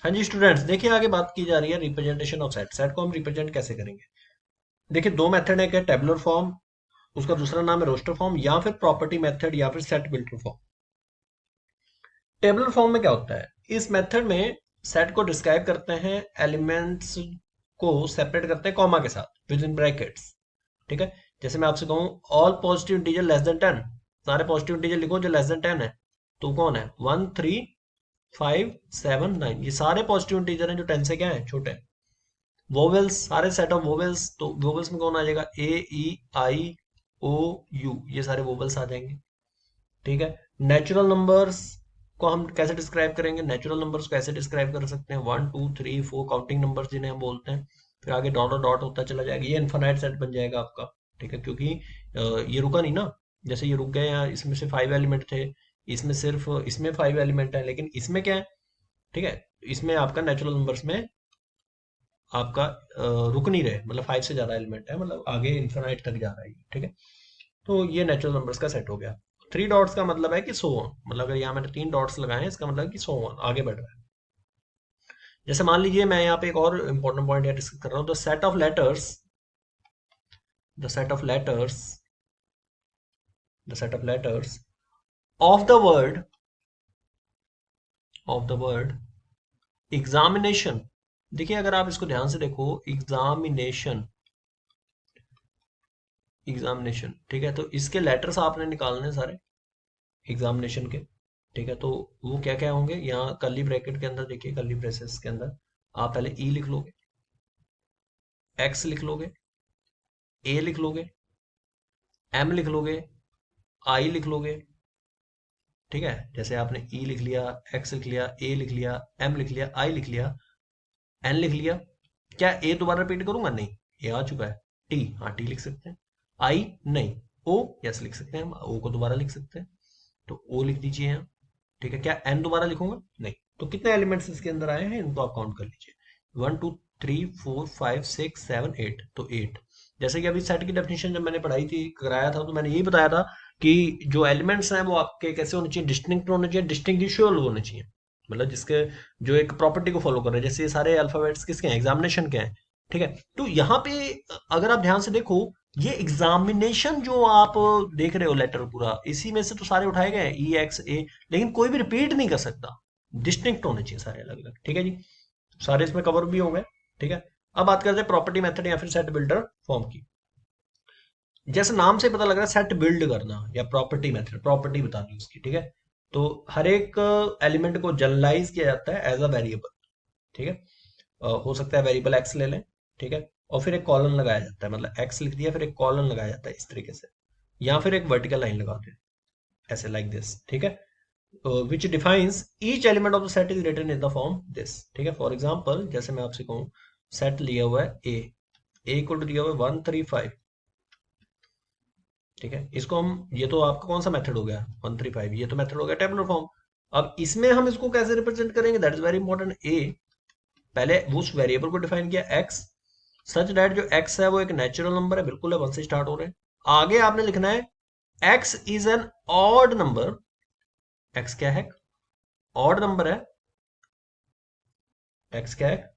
हाँ जी स्टूडेंट्स, देखिए आगे बात की जा रही है रिप्रेजेंटेशन ऑफ सेट। सेट को हम रिप्रेजेंट कैसे करेंगे? देखिए दो मेथड है, एक है टेबुलर फॉर्म, उसका दूसरा नाम है रोस्टर फॉर्म, या फिर प्रॉपर्टी मेथड, या फिर set builder form. Tabular form में क्या होता है? इस मेथड में सेट को डिस्क्राइब करते हैं, एलिमेंट्स को सेपरेट करते हैं कॉमा के साथ विद इन ब्रैकेट्स। ठीक है, जैसे मैं आपसे कहूँ all positive integer less than 10, सारे पॉजिटिव इंटीजर लिखो जो लेस देन 10 है। तो कौन है? 1 3 5 7 9, ये सारे पॉजिटिव इंटीजर हैं जो 10 से क्या है, छोटे हैं। वोवेल्स, सारे सेट ऑफ वोवेल्स, तो वोवेल्स में कौन आ जाएगा? ए ई आई ओ यू, ये सारे वोवेल्स आ जाएंगे। ठीक है। नेचुरल नंबर्स को हम कैसे डिस्क्राइब करेंगे? नेचुरल नंबर्स को ऐसे डिस्क्राइब कर सकते हैं 1 2 3 4, काउंटिंग नंबर्स जिन्हें हम बोलते हैं। फिर आगे डॉट और डॉट होता चला जाएगा, ये इनफाइनाइट सेट बन जाएगा आपका। ठीक है, क्योंकि ये रुका नहीं ना। जैसे ये रुक गए, यहाँ इसमें से 5 एलिमेंट थे, इसमें सिर्फ इसमें 5 एलिमेंट है, लेकिन इसमें क्या है? ठीक है, इसमें आपका नेचुरल नंबर्स में आपका रुक नहीं रहे, मतलब 5 से ज्यादा एलिमेंट है, मतलब आगे इन्फिनाइट तक जा रहा है ये। ठीक है, तो ये नेचुरल नंबर्स का सेट हो गया। 3 डॉट्स का मतलब है कि सो ऑन, मतलब अगर यहाँ मैंने 3 डॉट्स लगाए हैं, इसका मतलब है कि सो ऑन, आगे बढ़ रहा है। जैसे मान लीजिए मैं यहाँ पे एक और इंपॉर्टेंट पॉइंट यहाँ डिस्कस कर रहा हूँ, the set of letters the set of letters of the word examination. देखिए अगर आप इसको ध्यान से देखो, एग्जामिनेशन, ठीक है, तो इसके लेटर्स आपने निकालने हैं सारे एग्जामिनेशन के। ठीक है, तो वो क्या क्या होंगे? यहाँ कर्ली ब्रैकेट के अंदर देखिए, कर्ली ब्रेसेस के अंदर आप पहले ई लिख लोगे, एक्स लिख लोगे, ए लिख लोगे, एम लिख लोगे, आई लिख लोगे। ठीक है, जैसे आपने ई लिख लिया, एक्स लिख लिया, ए लिख लिया, एम लिख लिया, आई लिख लिया, एन लिख लिया। क्या ए दोबारा रिपीट करूंगा? नहीं, ये आ चुका है। टी, हाँ टी लिख सकते हैं। आई नहीं, ओ यस लिख सकते हैं, हम ओ को दोबारा लिख सकते हैं, तो ओ लिख दीजिए यहाँ। ठीक है, क्या एन दोबारा लिखूंगा? नहीं। तो कितने एलिमेंट्स इसके अंदर आए हैं, इनको आप काउंट कर लीजिए। 1 2 3 4 5 6 7 8, तो 8। जैसे कि अभी सेट की डेफिनेशन जब मैंने पढ़ाई थी, कराया था, तो मैंने यही बताया था कि जो एलिमेंट्स हैं वो आपके कैसे होने चाहिए? डिस्टिंक्ट होने चाहिए, डिस्टिंग्विशुअल होने चाहिए, मतलब जिसके जो एक प्रॉपर्टी को फॉलो कर रहे हैं। जैसे ये सारे अल्फाबेट्स किसके हैं? एग्जामिनेशन के हैं। ठीक है, तो यहाँ पे अगर आप ध्यान से देखो, ये एग्जामिनेशन जो आप देख रहे हो लेटर पूरा, इसी में से तो सारे उठाए गए हैं, ई एक्स ए, लेकिन कोई भी रिपीट नहीं कर सकता, डिस्टिंक्ट होने चाहिए सारे अलग अलग। ठीक है जी, सारे इसमें कवर भी हो गए। ठीक है, अब बात करते हैं प्रॉपर्टी मेथड या फिर सेट बिल्डर फॉर्म की। जैसे नाम से पता लग रहा है, सेट बिल्ड करना या प्रॉपर्टी मेथड, प्रॉपर्टी बतानी उसकी। ठीक है, तो हर एक एलिमेंट को जनरलाइज किया जाता है एज अ वेरिएबल। ठीक है, हो सकता है वेरिएबल एक्स ले लें। ठीक है, और फिर एक कॉलन लगाया जाता है, मतलब एक्स लिख दिया फिर एक कॉलन लगाया जाता है इस तरीके से, या फिर एक वर्टिकल लाइन लगाते हैं ऐसे, लाइक दिस। ठीक है, which defines each element of the set is written in the form this. ठीक है, फॉर एग्जाम्पल जैसे मैं आपसे कहूँ, सेट लिया हुआ है ए इक्वल टू दिया हुआ है 1 3 5। ठीक है, इसको हम, ये तो आपका कौन सा मेथड हो गया? 1 3 5, ये तो मेथड हो गया टेबुलर फॉर्म। अब इसमें हम इसको कैसे रिप्रेजेंट करेंगे? That is very important. ए, पहले उस वेरिएबल को डिफाइन किया एक्स, सच दैट जो एक्स है वो एक नेचुरल नंबर है, बिल्कुल है, 1 से स्टार्ट हो रहे हैं। आगे आपने लिखना है x is an odd number. X क्या है? ऑड नंबर है। एक्स क्या है?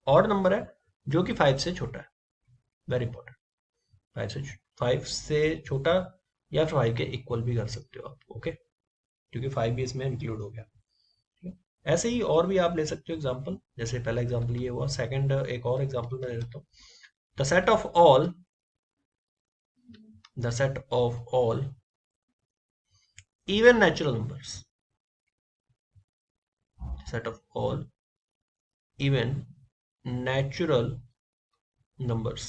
ऑड नंबर है, जो कि 5 से छोटा है। Very important. 5 से छोटा, या फिर 5 के इक्वल भी कर सकते हो आप। ओके, क्योंकि 5 भी इसमें इंक्लूड हो गया। ठीक है? ऐसे ही और भी आप ले सकते हो एग्जाम्पल। जैसे पहला एग्जाम्पल ये हुआ, सेकंड एक और एग्जाम्पल मैं ले लेता हूँ। The set of all the set of all even natural numbers, set of all even natural numbers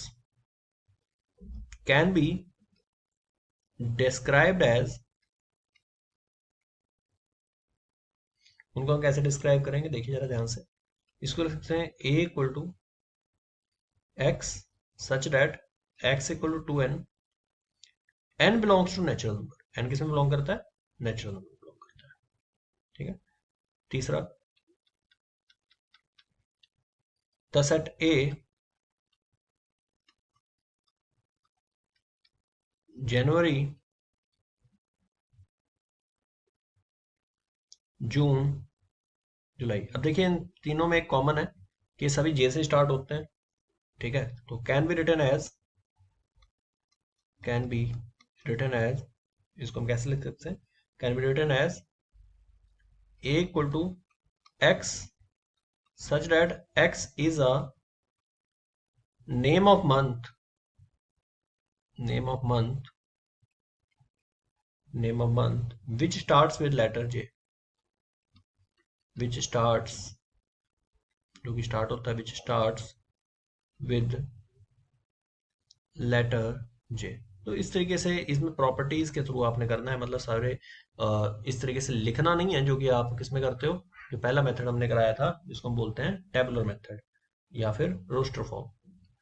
can be described as, उनको हम कैसे डिस्क्राइब करेंगे? देखिए जरा ध्यान से, इसको लिख सकते हैं a equal to x such that x equal to 2n, n belongs to natural number. n किसमें बिलोंग करता है? नेचुरल नंबर बिलोंग करता है। ठीक है, तीसरा, द सेट a जनवरी जून जुलाई। अब देखिए इन तीनों में एक कॉमन है कि सभी जे से स्टार्ट होते हैं। ठीक है, तो कैन बी रिटर्न एज, इसको हम कैसे लिख सकते हैं? Can be written as a equal to x such that x is a name of month, name of month, name of month which starts with letter j, which starts, जो कि start होता है, which starts with letter j। तो इस तरीके से इसमें properties के थ्रू आपने करना है, मतलब सारे इस तरीके से लिखना नहीं है जो कि आप किसमें करते हो। जो पहला मेथड हमने कराया था जिसको हम बोलते हैं टेबुलर मेथड या फिर रोस्टर फॉर्म,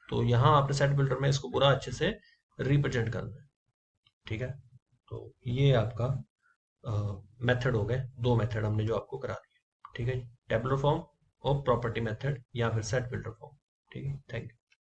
तो यहाँ आपने सेट बिल्डर में इसको पूरा अच्छे से रिप्रेजेंट करना है। ठीक है, तो ये आपका मेथड हो गए, दो मेथड हमने जो आपको करा दिए। ठीक है, टेबुलर फॉर्म और प्रॉपर्टी मेथड या फिर सेट बिल्डर फॉर्म। ठीक है, थैंक यू।